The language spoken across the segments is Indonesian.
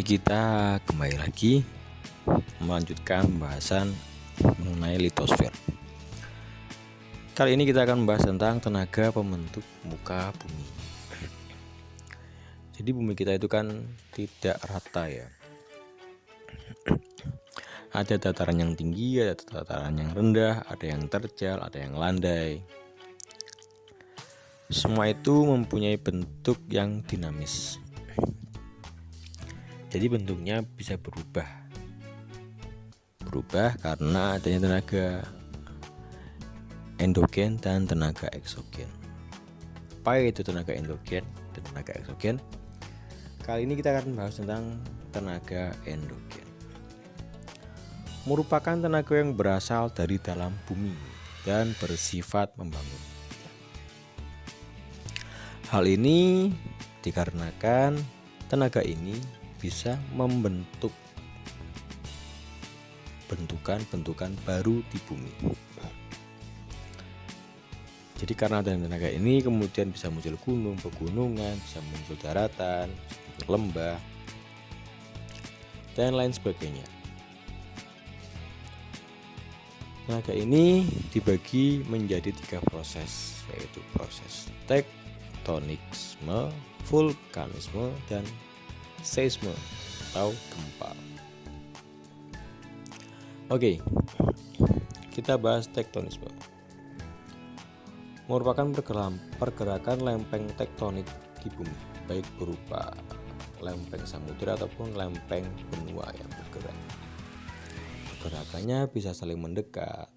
kita kembali lagi melanjutkan pembahasan mengenai litosfer. Kali ini kita akan membahas tentang tenaga pembentuk muka bumi. Jadi bumi kita itu kan tidak rata ya. Ada dataran yang tinggi, ada dataran yang rendah, ada yang terjal, ada yang landai. Semua itu mempunyai bentuk yang dinamis. Jadi bentuknya bisa berubah karena adanya tenaga endogen dan tenaga eksogen. Apa itu tenaga endogen dan tenaga eksogen? Kali ini kita akan bahas tentang tenaga endogen. Merupakan tenaga yang berasal dari dalam bumi dan bersifat membangun. Hal ini dikarenakan tenaga ini bisa membentuk bentukan-bentukan baru di bumi. Jadi karena ada tenaga ini kemudian bisa muncul gunung, pegunungan, bisa muncul daratan, bisa muncul lembah, dan lain sebagainya. Tenaga ini dibagi menjadi 3 proses, yaitu proses tektonisme, vulkanisme, dan seisme atau gempa. Oke, kita bahas tektonisme. Merupakan pergerakan lempeng tektonik di bumi, baik berupa lempeng samudera ataupun lempeng benua yang bergerak. Pergerakannya bisa saling mendekat,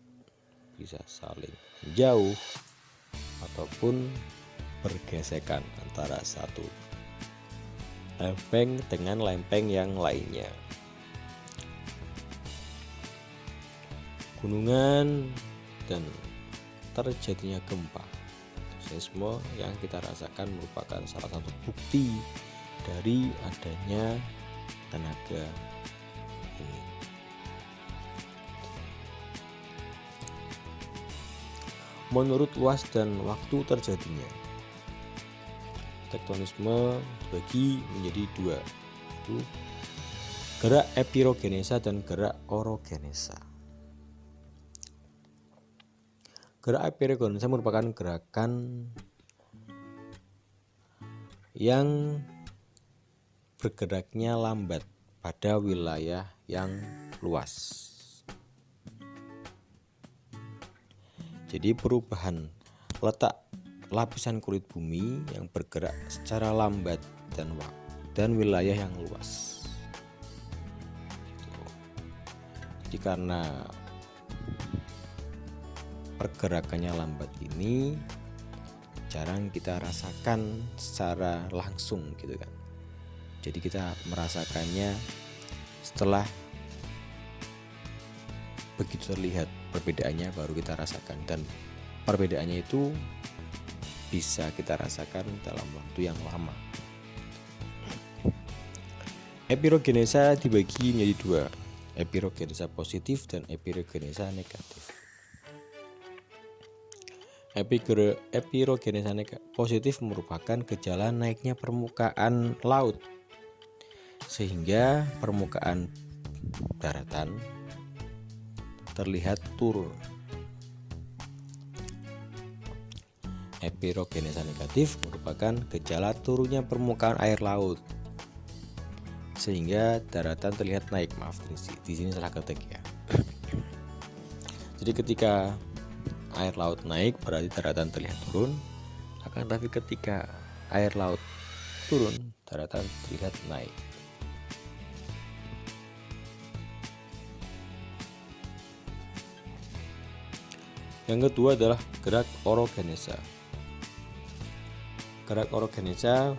bisa saling menjauh, ataupun bergesekan antara satu lempeng dengan lempeng yang lainnya. Gunungan dan terjadinya gempa, seisme yang kita rasakan merupakan salah satu bukti dari adanya tenaga ini. Menurut luas dan waktu terjadinya, tektonisme dibagi menjadi 2, yaitu gerak epirogenesa dan gerak orogenesa. Gerak epirogenesa merupakan gerakan yang bergeraknya lambat pada wilayah yang luas. Jadi perubahan letak lapisan kulit bumi yang bergerak secara lambat dan wilayah yang luas. Jadi karena pergerakannya lambat ini jarang kita rasakan secara langsung gitu kan. Jadi kita merasakannya setelah begitu terlihat perbedaannya baru kita rasakan, dan perbedaannya itu bisa kita rasakan dalam waktu yang lama. Epirogenesa dibagi menjadi 2, epirogenesa positif dan epirogenesa negatif. Epirogenesa positif merupakan gejala naiknya permukaan laut sehingga permukaan daratan terlihat turun. Epirogenesa negatif merupakan gejala turunnya permukaan air laut sehingga daratan terlihat naik. Maaf, di sini salah ketik ya. Jadi ketika air laut naik berarti daratan terlihat turun, akan tapi ketika air laut turun daratan terlihat naik. Yang kedua adalah gerak orogenesa. Gerak orogenesa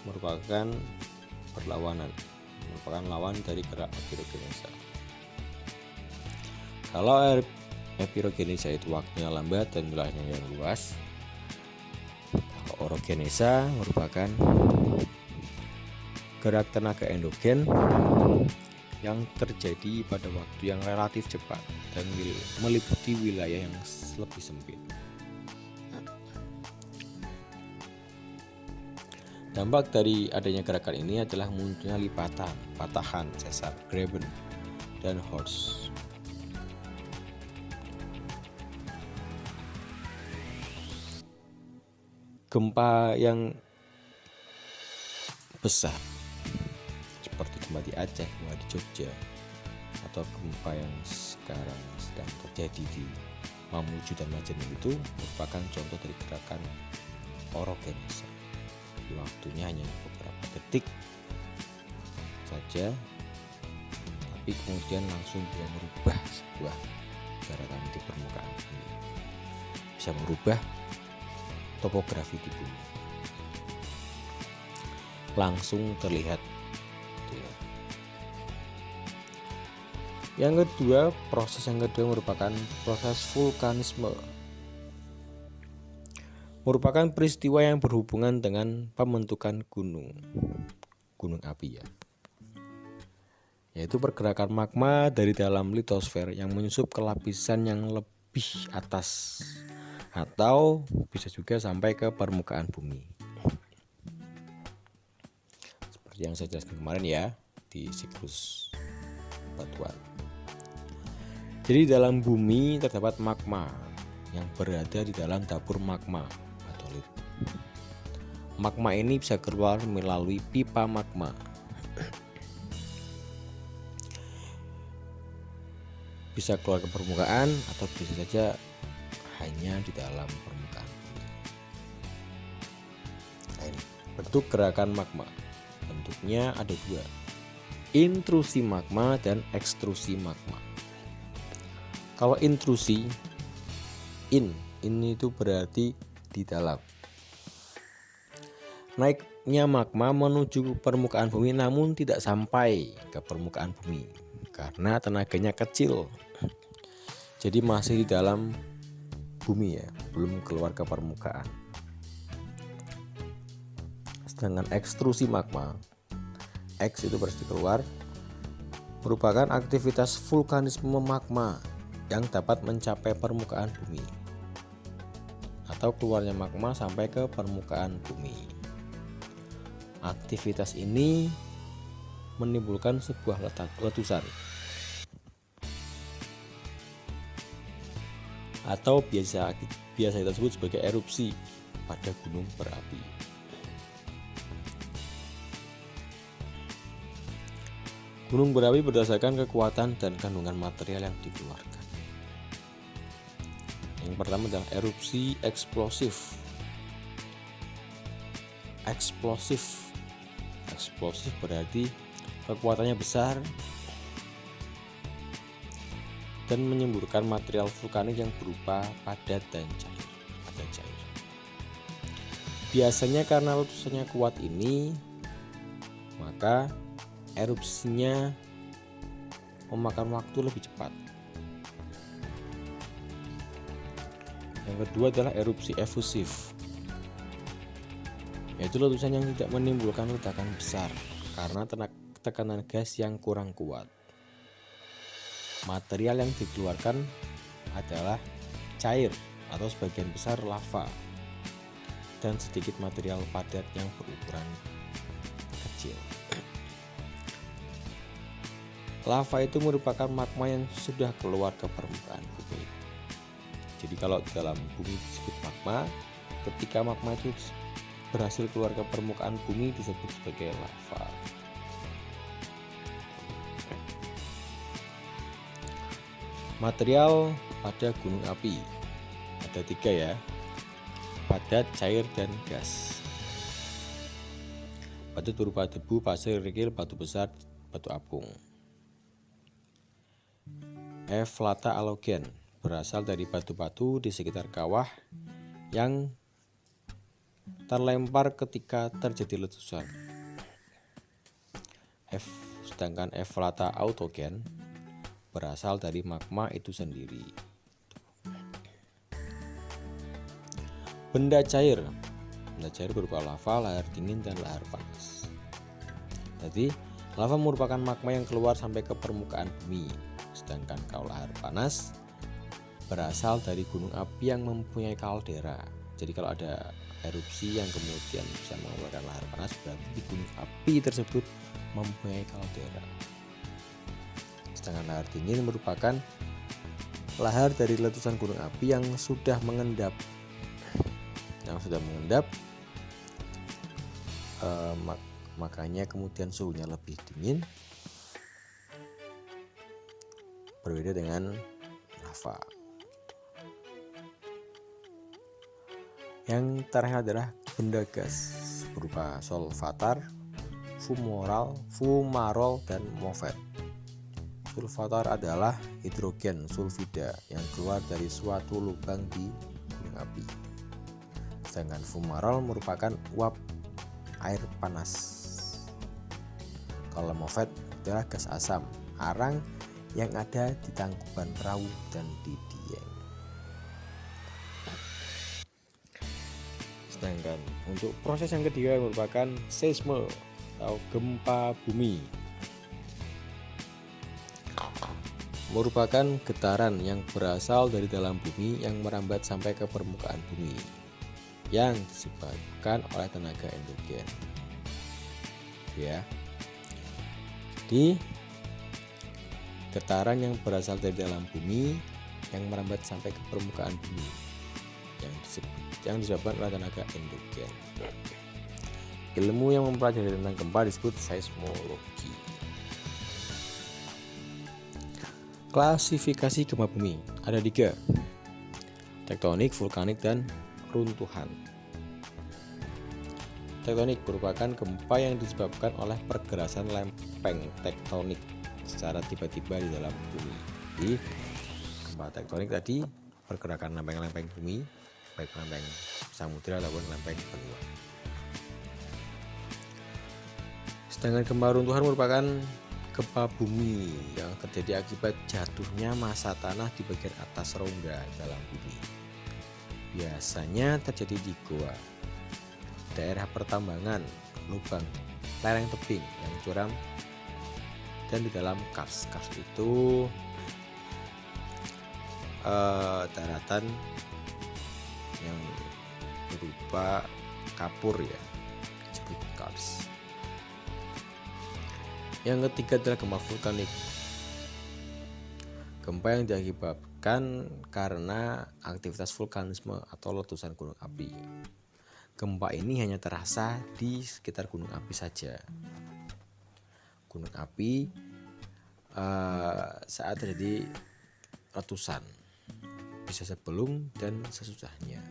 merupakan perlawanan, merupakan lawan dari gerak epirogenesa. Kalau epirogenesa itu waktunya lambat dan wilayahnya yang luas, kalau orogenesa merupakan gerak tenaga endogen yang terjadi pada waktu yang relatif cepat dan meliputi wilayah yang lebih sempit. Dampak dari adanya gerakan ini adalah munculnya lipatan, patahan, sesar, graben, dan horst. Gempa yang besar seperti gempa di Aceh, gempa di Jogja, atau gempa yang sekarang sedang terjadi di Mamuju dan Majene itu merupakan contoh dari gerakan orogenesa. Waktunya hanya beberapa detik saja, tapi kemudian langsung bisa merubah sebuah gerakan di permukaan bumi, bisa merubah topografi di bumi, langsung terlihat. Yang kedua, proses yang kedua merupakan proses vulkanisme. Merupakan peristiwa yang berhubungan dengan pembentukan gunung api ya. Yaitu pergerakan magma dari dalam litosfer yang menyusup ke lapisan yang lebih atas atau bisa juga sampai ke permukaan bumi. Seperti yang saya jelaskan kemarin ya di siklus batuan. Jadi dalam bumi terdapat magma yang berada di dalam dapur magma atau lit. Magma ini bisa keluar melalui pipa magma. Bisa keluar ke permukaan atau bisa saja hanya di dalam permukaan bumi. Nah, ini bentuk gerakan magma. Bentuknya ada dua, intrusi magma dan ekstrusi magma. Kalau intrusi, ini itu berarti di dalam. Naiknya magma menuju permukaan bumi namun tidak sampai ke permukaan bumi karena tenaganya kecil. Jadi masih di dalam bumi ya, belum keluar ke permukaan. Sedangkan ekstrusi magma, X itu berarti keluar, merupakan aktivitas vulkanisme magma yang dapat mencapai permukaan bumi atau keluarnya magma sampai ke permukaan bumi. Aktivitas ini menimbulkan sebuah letusan atau biasa kita sebut sebagai erupsi pada gunung berapi. Gunung berapi berdasarkan kekuatan dan kandungan material yang dikeluarkan. Yang pertama adalah erupsi eksplosif. Eksplosif berarti kekuatannya besar dan menyemburkan material vulkanik yang berupa padat dan cair. Biasanya karena letusannya kuat ini, maka erupsinya memakan waktu lebih cepat. Yang kedua adalah erupsi efusif, yaitu letusan yang tidak menimbulkan ledakan besar karena tekanan gas yang kurang kuat. Material yang dikeluarkan adalah cair atau sebagian besar lava dan sedikit material padat yang berukuran kecil. Lava itu merupakan magma yang sudah keluar ke permukaan bumi. Jadi kalau dalam bumi disebut magma, ketika magma itu berhasil keluar ke permukaan bumi disebut sebagai lava. Material pada gunung api ada 3 ya, padat, cair, dan gas. Padat berupa debu, pasir, kerikil, batu besar, batu apung. Eflata alogen berasal dari batu-batu di sekitar kawah yang terlempar ketika terjadi letusan. Sedangkan eflata autogen berasal dari magma itu sendiri. Benda cair berupa lava, lahar dingin, dan lahar panas. Jadi lava merupakan magma yang keluar sampai ke permukaan bumi. Sedangkan kalau lahar panas berasal dari gunung api yang mempunyai kaldera. Jadi kalau ada erupsi yang kemudian bisa mengeluarkan lahar panas, berarti di gunung api tersebut mempunyai kaldera. Sedangkan lahar dingin merupakan lahar dari letusan gunung api yang sudah mengendap. Makanya kemudian suhunya lebih dingin, berbeda dengan lava. Yang terakhir adalah benda gas berupa solvatar, fumarol, dan movet. Sulfatar adalah hidrogen sulfida yang keluar dari suatu lubang di gunung api. Sedangkan fumarol merupakan uap air panas. Kalau movet adalah gas asam arang yang ada di tangkuban perahu dan di dieng. Sedangkan untuk proses yang ketiga merupakan seisme atau gempa bumi. Merupakan getaran yang berasal dari dalam bumi yang merambat sampai ke permukaan bumi yang disebabkan oleh tenaga endogen. Ya. Jadi getaran yang berasal dari dalam bumi yang merambat sampai ke permukaan bumi yang disebabkan oleh tenaga endogen. Ilmu yang mempelajari tentang gempa disebut seismologi. Klasifikasi gempa bumi ada 3: tektonik, vulkanik, dan runtuhan. Tektonik merupakan gempa yang disebabkan oleh pergerakan lempeng tektonik secara tiba-tiba di dalam bumi. Jadi gempa tektonik tadi pergerakan lempeng-lempeng bumi, baik lempeng samudra ataupun lempeng benua. Sedangkan gempa runtuhan merupakan gempa bumi yang terjadi akibat jatuhnya massa tanah di bagian atas rongga dalam bumi. Biasanya terjadi di goa, daerah pertambangan, lubang, lereng tebing yang curam, dan di dalam kars. Kars itu daratan yang berupa kapur ya, disebut kars. Yang ketiga adalah gempa vulkanik. Gempa yang diakibatkan karena aktivitas vulkanisme atau letusan gunung api. Gempa ini hanya terasa di sekitar gunung api saja. Gunung api saat terjadi letusan, bisa sebelum dan sesudahnya.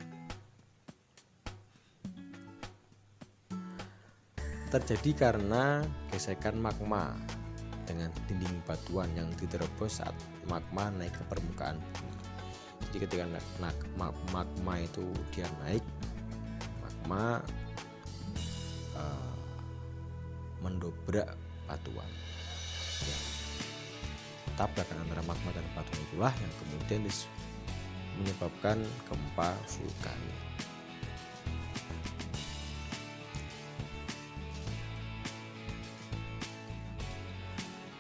Terjadi karena gesekan magma dengan dinding batuan yang diterobos saat magma naik ke permukaan bumi. Jadi ketika magma itu dia naik, magma mendobrak batuan. Ya. Tabrakan antara magma dan batuan itulah yang kemudian menyebabkan gempa vulkanik.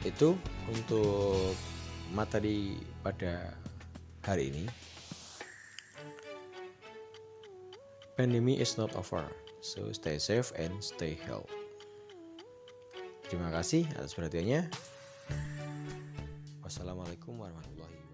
Itu untuk materi pada hari ini. Pandemic is not over, so stay safe and stay healthy. Terima kasih atas perhatiannya. Wassalamualaikum warahmatullahi wabarakatuh.